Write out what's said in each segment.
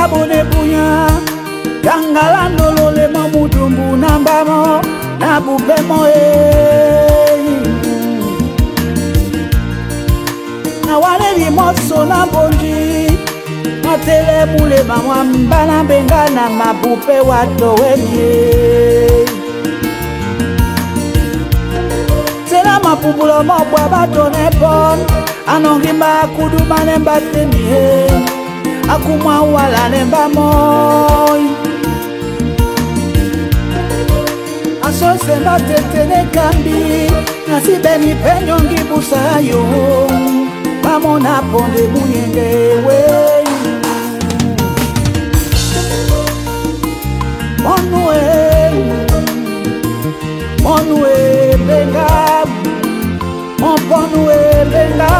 bone bunya Gangala ndolo le mamudumbu nambamo na bupemo na wale limoso na bonji matele mule mamwamba na benga na mabupe wato wenye Sela mapubulo mobwa batone bon Anongimba kuduma nemba tenie Akumwa wala nemba moy Asose mba tetene kambi Nasibeni penyongi busayo Mamona ponde munyengewe Monue benga Mon ponue benga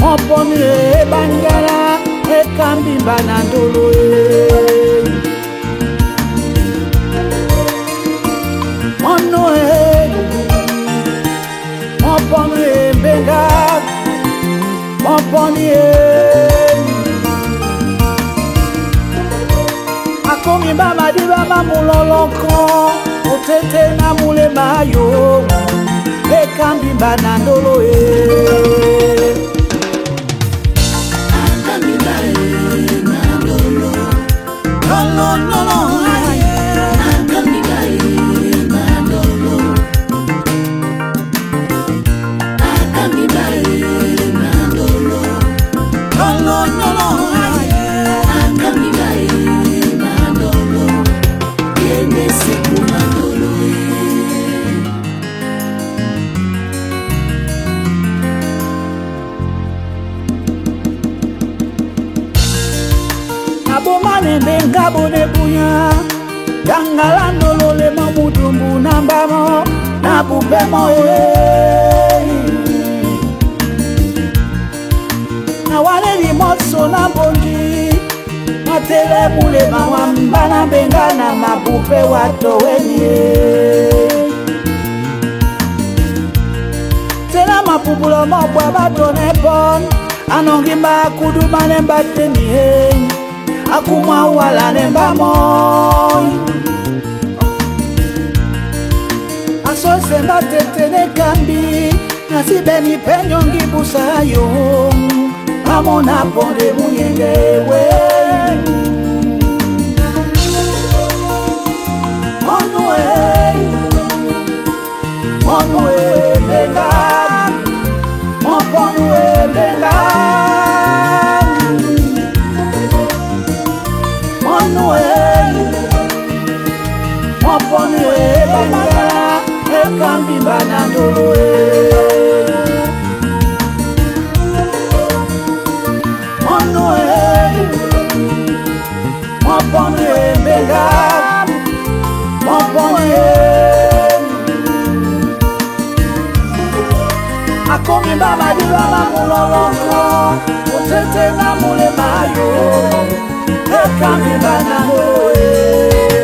Mon ponue bangara E kambi banandolo Mon ponue benga Mon ponue Akomi bama di bama muloloko Utete na mule mayo E kambi banandolo Akambi banandolo Lolo lolo Akambi banandolo Akambi banandolo Lolo lolo Akambi banandolo Yende seku mandolo Abomane benga bone bunya Gangala ndolo le mamudumbu nambamo na bupemo na wale limoso na bonji matele mule mamwamba na benga na mabupe wato wenye Sela mapubulo mobwa batone bon Anongimba kuduma nemba tenie Akumwa wala nemba moy Asose mba tetene kambi Nasibeni penyongi busayo Mamona ponde munyengewe Monue benga Mon ponue benga Mon ponue benga E kambi banandolo Mon ponue benga Mon ponue Akomi baba di baba muloloko Utete na mule mayo E kambi banandolo